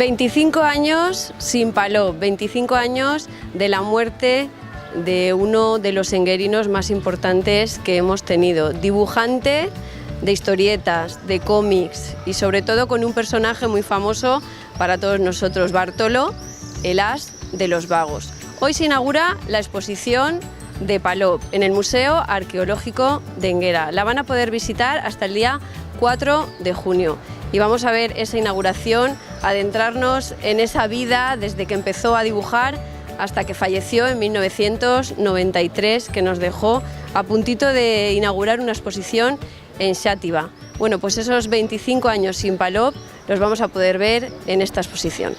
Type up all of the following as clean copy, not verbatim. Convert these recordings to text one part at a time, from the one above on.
25 años sin Palop, 25 años de la muerte de uno de los enguerinos más importantes que hemos tenido. Dibujante de historietas, de cómics y sobre todo con un personaje muy famoso para todos nosotros, Bartolo, el as de los vagos. Hoy se inaugura la exposición de Palop en el Museo Arqueológico de Énguera. La van a poder visitar hasta el día 4 de junio y vamos a ver esa inauguración, adentrarnos en esa vida desde que empezó a dibujar hasta que falleció en 1993, que nos dejó a puntito de inaugurar una exposición en Xàtiva. Bueno, pues esos 25 años sin Palop los vamos a poder ver en esta exposición.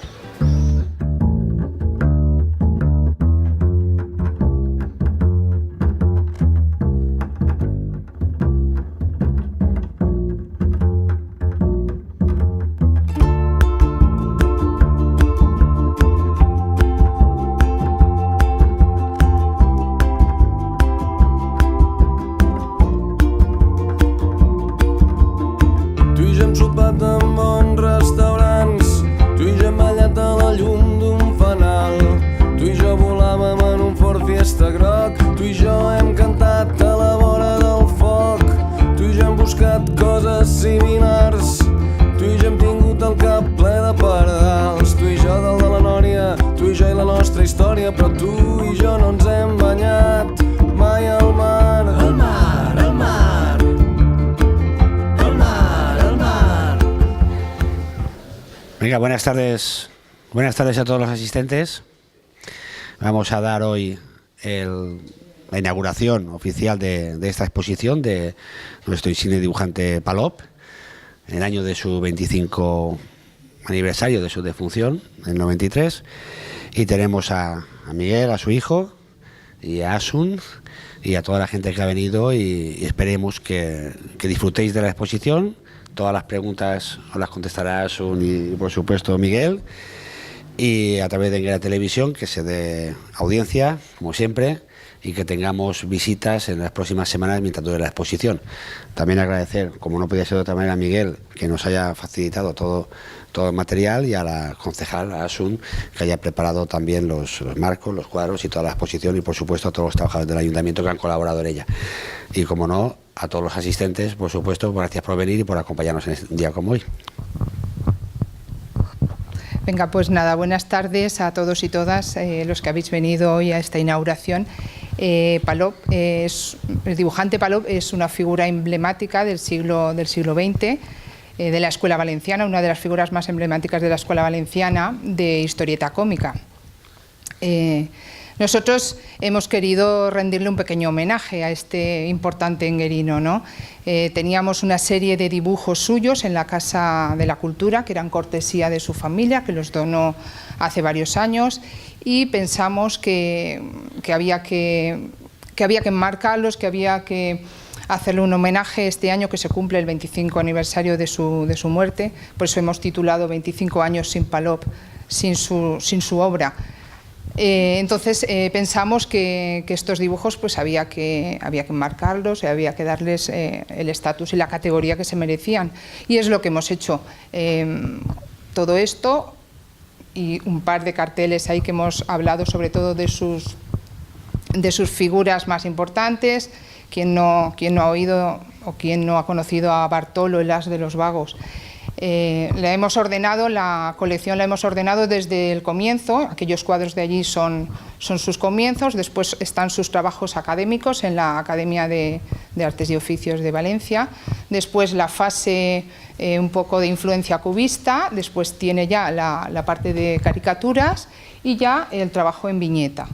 Però tu i jo no ens hem banyat mai al mar. El mar, el mar, el mar, el mar. Venga, buenas tardes a todos los asistentes. Vamos a dar hoy la inauguración oficial de esta exposición de nuestro insigne dibujante Palop, en el año de su 25 aniversario de su defunción, en el 93. Y tenemos a Miguel, a su hijo, y a Asun, y a toda la gente que ha venido, y esperemos que disfrutéis de la exposición. Todas las preguntas os las contestará Asun y, por supuesto, Miguel. Y a través de Énguera Televisión, que se dé audiencia, como siempre, y que tengamos visitas en las próximas semanas mientras dure la exposición. También agradecer, como no podía ser de otra manera, a Miguel, que nos haya facilitado todo el material, y a la concejal, a Asun, que haya preparado también los marcos, los cuadros y toda la exposición, y por supuesto a todos los trabajadores del ayuntamiento que han colaborado en ella. Y como no, a todos los asistentes, por supuesto, gracias por venir y por acompañarnos en un día como hoy. Venga, pues nada, buenas tardes a todos y todas los que habéis venido hoy a esta inauguración. Palop el dibujante Palop es una figura emblemática del siglo XX, de la Escuela Valenciana, una de las figuras más emblemáticas de la Escuela Valenciana de historieta cómica. Nosotros hemos querido rendirle un pequeño homenaje a este importante enguerino, ¿no? Teníamos una serie de dibujos suyos en la Casa de la Cultura, que eran cortesía de su familia, que los donó hace varios años, y pensamos que había que enmarcarlos, que había que hacerle un homenaje este año que se cumple el 25 aniversario de su muerte. Por eso hemos titulado 25 años sin Palop, sin su obra. Entonces pensamos que estos dibujos pues había que enmarcarlos, había que darles el estatus y la categoría que se merecían, y es lo que hemos hecho. Todo esto y un par de carteles ahí que hemos hablado sobre todo de sus figuras más importantes. Quien no ha oído o quien no ha conocido a Bartolo, el as de los vagos. La colección la hemos ordenado desde el comienzo. Aquellos cuadros de allí son sus comienzos. Después están sus trabajos académicos en la Academia de Artes y Oficios de Valencia. Después la fase un poco de influencia cubista. Después tiene ya la parte de caricaturas y ya el trabajo en viñeta.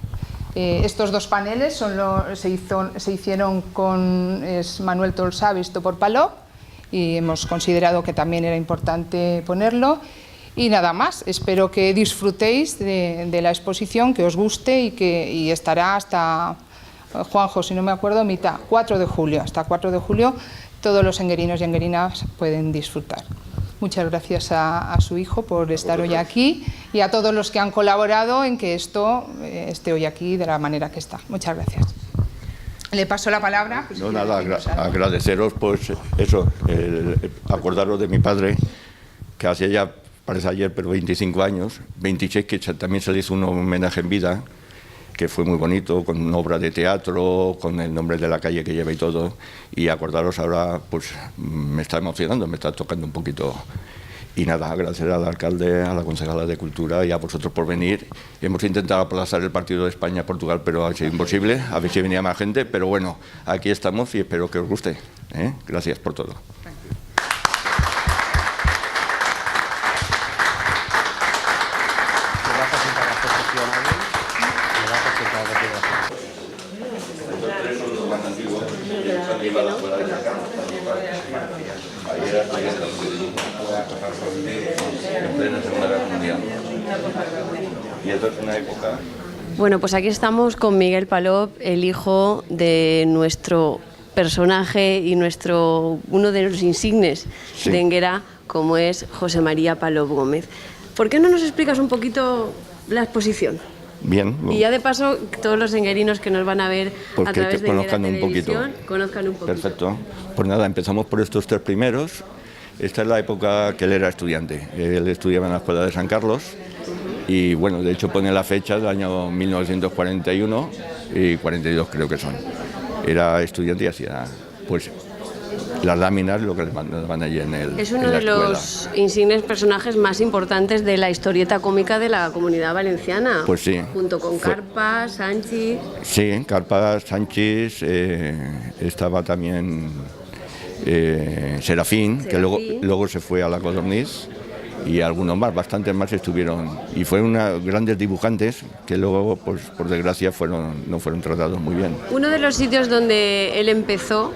Estos dos paneles se hicieron con Manuel Tolsá, visto por Palop, y hemos considerado que también era importante ponerlo. Y nada más, espero que disfrutéis de la exposición, que os guste y estará hasta, Juanjo, si no me acuerdo, 4 de julio. Hasta 4 de julio todos los enguerinos y enguerinas pueden disfrutar. Muchas gracias a su hijo por estar hoy aquí y a todos los que han colaborado en que esto esté hoy aquí de la manera que está. Muchas gracias. Le paso la palabra. Pues, no, nada, agradeceros pues eso, acordaros de mi padre, que hacía ya parece ayer, pero 25 años, 26 que también se le hizo un homenaje en vida, que fue muy bonito, con una obra de teatro, con el nombre de la calle que lleva y todo, y acordaros ahora, pues me está emocionando, me está tocando un poquito. Y nada, agradecer al alcalde, a la concejala de Cultura y a vosotros por venir. Hemos intentado aplazar el partido de España-Portugal, pero ha sido imposible, a ver si venía más gente, pero bueno, aquí estamos y espero que os guste. Gracias por todo. Bueno, pues aquí estamos con Miguel Palop, el hijo de nuestro personaje y uno de los insignes de Énguera, como es José María Palop Gómez. ¿Por qué no nos explicas un poquito la exposición? Bien. Y ya de paso, todos los enguerinos que nos van a ver pues a través de conozcan un poquito. Conozcan un poquito. Perfecto. Pues nada, empezamos por estos tres primeros. Esta es la época que él era estudiante. Él estudiaba en la Escuela de San Carlos y, bueno, de hecho pone la fecha del año 1941 y 42 creo que son. Era estudiante y hacía, pues, las láminas, lo que les van allí en el Es uno de los insignes personajes más importantes de la historieta cómica de la Comunidad Valenciana. Pues sí. Junto con Carpa, Sanchis. Sí, Carpa, Sanchis, estaba también Serafín, que luego se fue a la Codorniz, y algunos más, bastantes más estuvieron. Y fueron grandes dibujantes que luego, pues, por desgracia, no fueron tratados muy bien. Uno de los sitios donde él empezó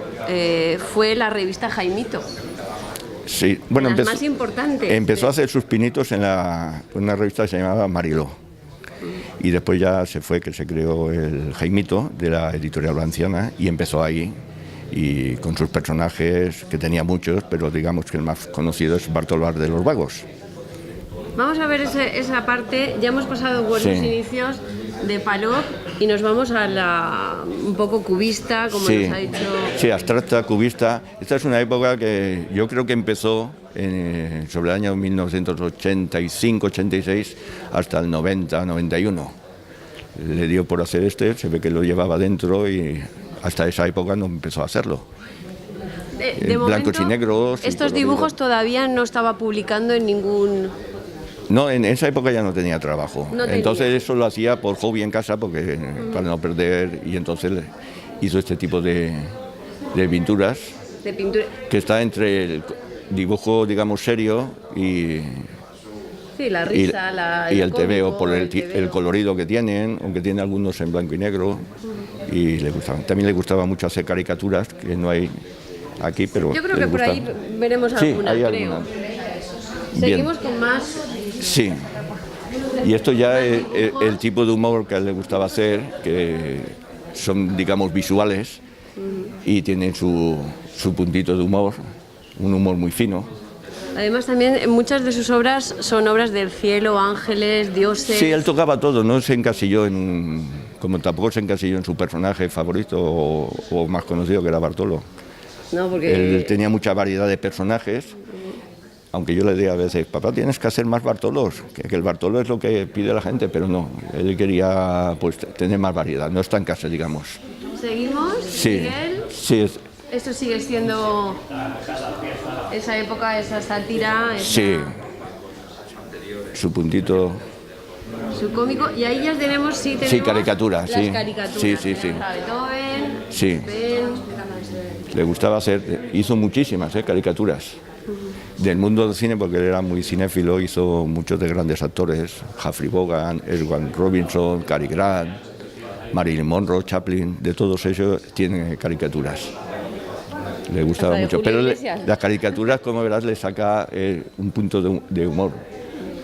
fue la revista Jaimito. Sí, bueno, más importantes. Empezó a hacer sus pinitos en una revista que se llamaba Mariló. Y después ya se creó el Jaimito de la editorial valenciana y empezó ahí. Y con sus personajes, que tenía muchos, pero digamos que el más conocido es Bartolomé de los Vagos. Vamos a ver esa parte. Ya hemos pasado por los inicios de Palop y nos vamos a un poco cubista, como nos ha dicho. Sí, abstracta, cubista. Esta es una época que yo creo que empezó sobre el año 1985-86 hasta el 90-91. Le dio por hacer se ve que lo llevaba dentro y hasta esa época no empezó a hacerlo. De blancos momento, y negros. Estos dibujos todavía no estaba publicando en ningún... No, en esa época ya no tenía trabajo. Entonces eso lo hacía por hobby en casa, porque para no perder, y entonces hizo este tipo de pinturas. De pintura. Que está entre el dibujo, digamos, serio y... Sí, la risa, y el tebeo, por el colorido que tienen, aunque tiene algunos en blanco y negro, y le gustaban. También le gustaba mucho hacer caricaturas, que no hay aquí, pero yo creo que por ahí veremos alguna, hay creo. Alguna. Seguimos con más. Sí, y esto ya es el tipo de humor que a él le gustaba hacer, que son, digamos, visuales, y tienen su puntito de humor, un humor muy fino. Además, también muchas de sus obras son obras del cielo, ángeles, dioses. Sí, él tocaba todo, no se encasilló como tampoco se encasilló en su personaje favorito o más conocido, que era Bartolo. No, porque... Él tenía mucha variedad de personajes, aunque yo le decía a veces, papá, tienes que hacer más Bartolos, que el Bartolo es lo que pide la gente, pero no, él quería, pues, tener más variedad, no está en casa, digamos. ¿Seguimos, sí, Miguel? Sí. Esto sigue siendo esa época, esa sátira. Sí, su puntito. Su cómico, y ahí ya tenemos, caricaturas, las caricaturas. Sí. Beethoven, sí. Le gustaba hacer, hizo muchísimas caricaturas. Del mundo del cine, porque él era muy cinéfilo, hizo muchos de grandes actores, Humphrey Bogart, Edward Robinson, Cary Grant, Marilyn Monroe, Chaplin, de todos ellos tienen caricaturas. Le gustaba mucho, pero las caricaturas, como verás, le saca un punto de humor.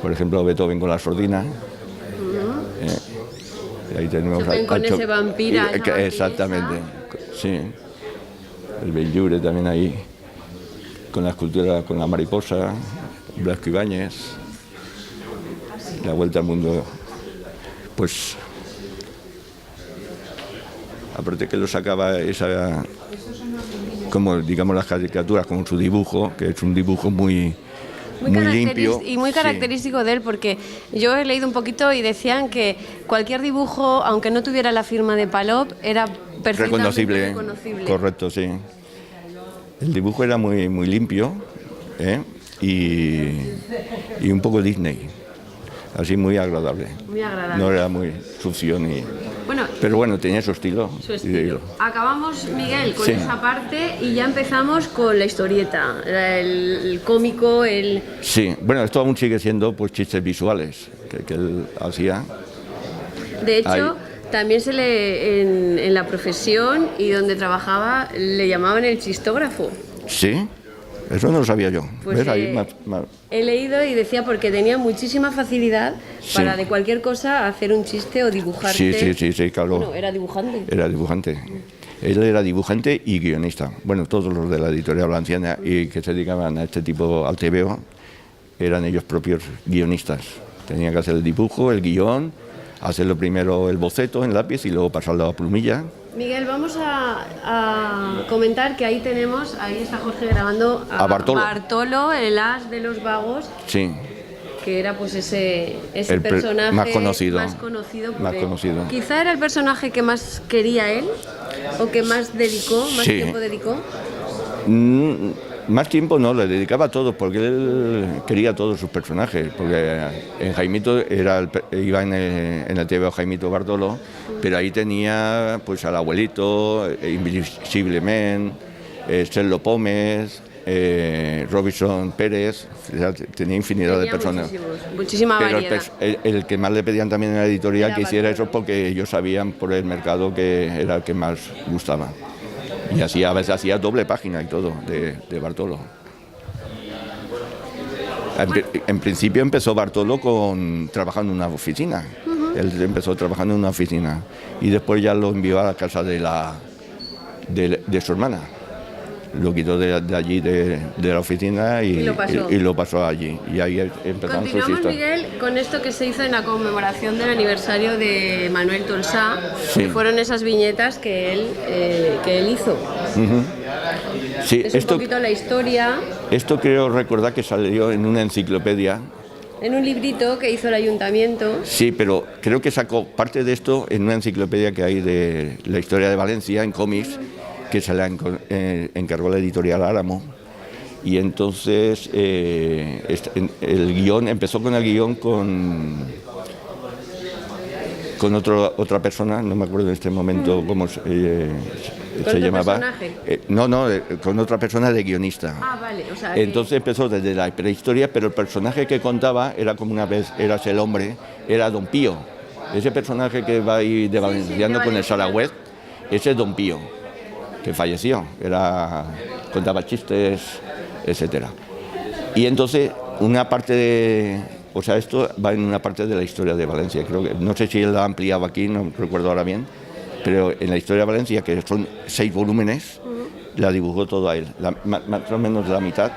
Por ejemplo, Beethoven con la sordina. Ahí tenemos con ese vampira. Exactamente, sí. El Benlliure también ahí, con la escultura, con la mariposa, Blasco Ibáñez, la vuelta al mundo, pues, aparte que lo sacaba como digamos las caricaturas, como su dibujo, que es un dibujo muy muy limpio. Y muy sí. característico de él, porque yo he leído un poquito y decían que cualquier dibujo, aunque no tuviera la firma de Palop, era perfectamente reconocible. Correcto, sí. El dibujo era muy, muy limpio, ¿eh? y un poco Disney, así muy agradable. Muy agradable. No era muy sucio ni... Bueno, Pero bueno, tenía su estilo. su estilo. Acabamos, Miguel, con esa parte y ya empezamos con la historieta, el cómico, el... Sí, bueno, esto aún sigue siendo pues chistes visuales que él hacía. De hecho, Ahí. también se le en la profesión y donde trabajaba le llamaban el chistógrafo. Sí, eso no lo sabía yo. Pues, ¿Ves? Ahí más. He leído y decía porque tenía muchísima facilidad Sí. para de cualquier cosa hacer un chiste o dibujarte. Sí, claro. Bueno, era dibujante. Era dibujante. Él era dibujante y guionista. Bueno, todos los de la editorial valenciana y que se dedicaban a este tipo, al TVO, eran ellos propios guionistas. Tenían que hacer el dibujo, el guión, hacerlo primero el boceto en lápiz y luego pasarlo a plumilla. Miguel, vamos a comentar que ahí está Jorge grabando A Bartolo. Bartolo, el as de los vagos, Sí, que era pues ese El personaje más conocido. por Más él. conocido. Quizá era el personaje que más quería él, o que más dedicó, más Sí. tiempo dedicó. Más tiempo no, le dedicaba a todos, porque él quería a todos sus personajes, porque en Jaimito iba en el TVO Jaimito Bartolo, pero ahí tenía pues al abuelito, Invisiblemente, Sello Pómez, Robinson Pérez, tenía infinidad de personas. Muchísima Pero variedad. el que más le pedían también en la editorial Era que hiciera Bartolo. eso porque ellos sabían por el mercado que era el que más gustaba. Y así a veces hacía doble página y todo de Bartolo. En principio empezó Bartolo trabajando en una oficina. Él empezó trabajando en una oficina y después ya lo envió a la casa de su hermana. Lo quitó de allí, de la oficina y lo pasó allí. Y ahí empezaron sus Continuamos, historias. Miguel, con esto que se hizo en la conmemoración del aniversario de Manuel Tolsá, Sí. que fueron esas viñetas que él hizo. Sí, Es un poquito la historia esto creo recordar que salió en una enciclopedia. en un librito que hizo el ayuntamiento. Sí, pero creo que sacó parte de esto en una enciclopedia que hay de la historia de Valencia, en cómics, que se la encargó la editorial Álamo. Y entonces el guión, empezó con el guión con otra persona, no me acuerdo en este momento cómo se llamaba. Personaje? Con otra persona de guionista. Ah, vale. O sea, que- Entonces empezó desde la prehistoria, pero el personaje que contaba era como una vez eras el hombre, era Don Pío. Ese personaje que va ahí de valenciano con el valenciano. Saragüez, ese es Don Pío, que falleció, contaba chistes, etcétera. Y entonces una parte esto va en una parte de la historia de Valencia. Creo que, no sé si él la ha ampliado aquí, no recuerdo ahora bien, pero en la historia de Valencia, que son 6 volúmenes, la dibujó toda él. Más o menos la mitad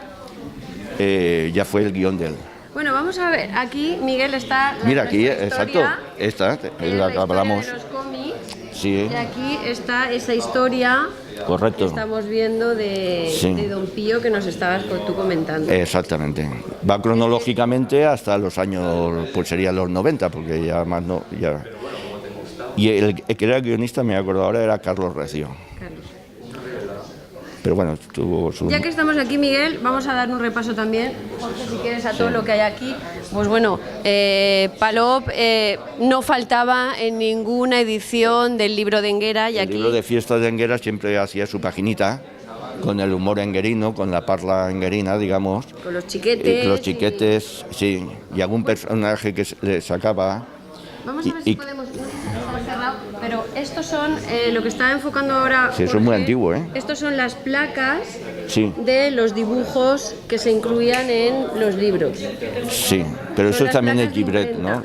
ya fue el guión de él. Bueno, vamos a ver. Aquí, Miguel, está Mira, aquí, nuestra exacto, historia, esta, es la la que historia hablamos. de los cómics. Sí, Y aquí está esa historia correcto. que estamos viendo de Don Pío que nos estabas tú comentando. Exactamente. Va cronológicamente hasta los años, pues serían los 90, porque ya más no... Ya. Y el que era guionista, me acuerdo ahora, era Carlos Recio. Carlos. Pero bueno, tuvo su... Ya que estamos aquí, Miguel, vamos a dar un repaso también, Jorge, si quieres, a todo lo que hay aquí. Pues bueno, Palop no faltaba en ninguna edición del libro de Enguera. Y El aquí libro de fiesta de Enguera siempre hacía su paginita, con el humor enguerino, con la parla enguerina, digamos. con los chiquetes. Los chiquetes, sí, y algún personaje que le sacaba. Vamos a ver si podemos... No sé si está cerrado, pero estos son lo que está enfocando ahora. Sí, eso es muy Jorge. antiguo, ¿eh? Estos son las placas Sí, de los dibujos que se incluían en los libros. sí, pero Son eso las también es placas de Gibret, ¿no?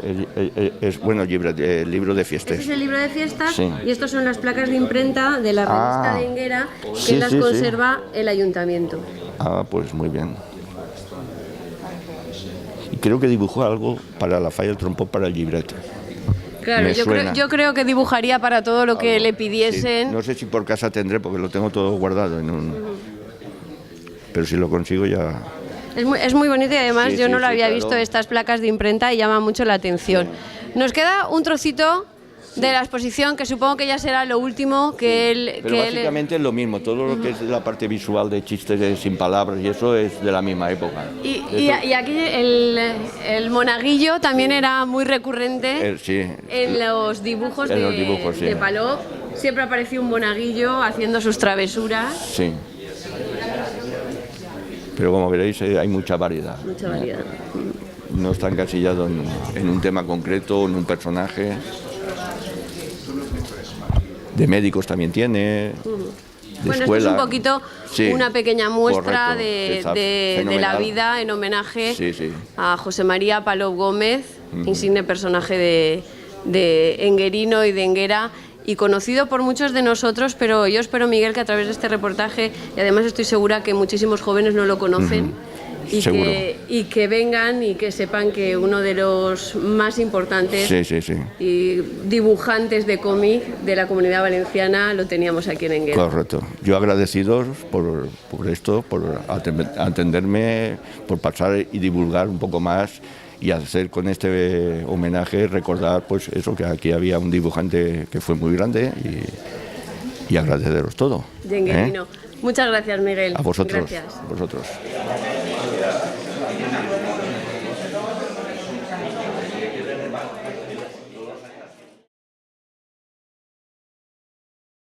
Bueno, Gibret, el libro de Este fiestas. es el libro de fiestas Sí. y estos son las placas de imprenta de la revista de Enguera que sí, las sí, sí. conserva el ayuntamiento. Ah, pues muy bien. Y creo que dibujó algo para la falla del trompón para el Gibret. Claro, Me suena. yo creo que dibujaría para todo lo que le pidiesen. Sí, no sé si por casa tendré, porque lo tengo todo guardado en un... Pero si lo consigo ya... Es muy bonito y además Sí, yo sí, no lo sí, había claro. visto, estas placas de imprenta, y llama mucho la atención. Nos queda un trocito de la exposición que supongo que ya será lo último que él... Pero básicamente es lo mismo, todo lo que es la parte visual de chistes sin palabras y eso es de la misma época. Y aquí el monaguillo también era muy recurrente Sí. en los dibujos, En los dibujos, sí. de Palop. Siempre aparecía un monaguillo haciendo sus travesuras. Sí. Pero como veréis hay mucha variedad. Mucha variedad. No está encasillado en un tema concreto, en un personaje. De médicos también tiene. De Bueno, esto escuela. es un poquito Sí, una pequeña muestra correcto, está de la fenomenal. vida en homenaje Sí, sí. a José María Palop Gómez, insigne personaje de Enguerino y de Enguera, y conocido por muchos de nosotros, pero yo espero, Miguel, que a través de este reportaje, y además estoy segura que muchísimos jóvenes no lo conocen, Seguro. y que vengan y que sepan que uno de los más importantes Sí, sí, sí. y dibujantes de cómic de la Comunidad Valenciana lo teníamos aquí en Enguera. Correcto. Yo agradecido por esto, por atenderme, por pasar y divulgar un poco más y hacer con este homenaje, recordar pues eso, que aquí había un dibujante que fue muy grande y agradeceros todo. De Enguerino. Muchas gracias, Miguel. A vosotros. Gracias. A vosotros.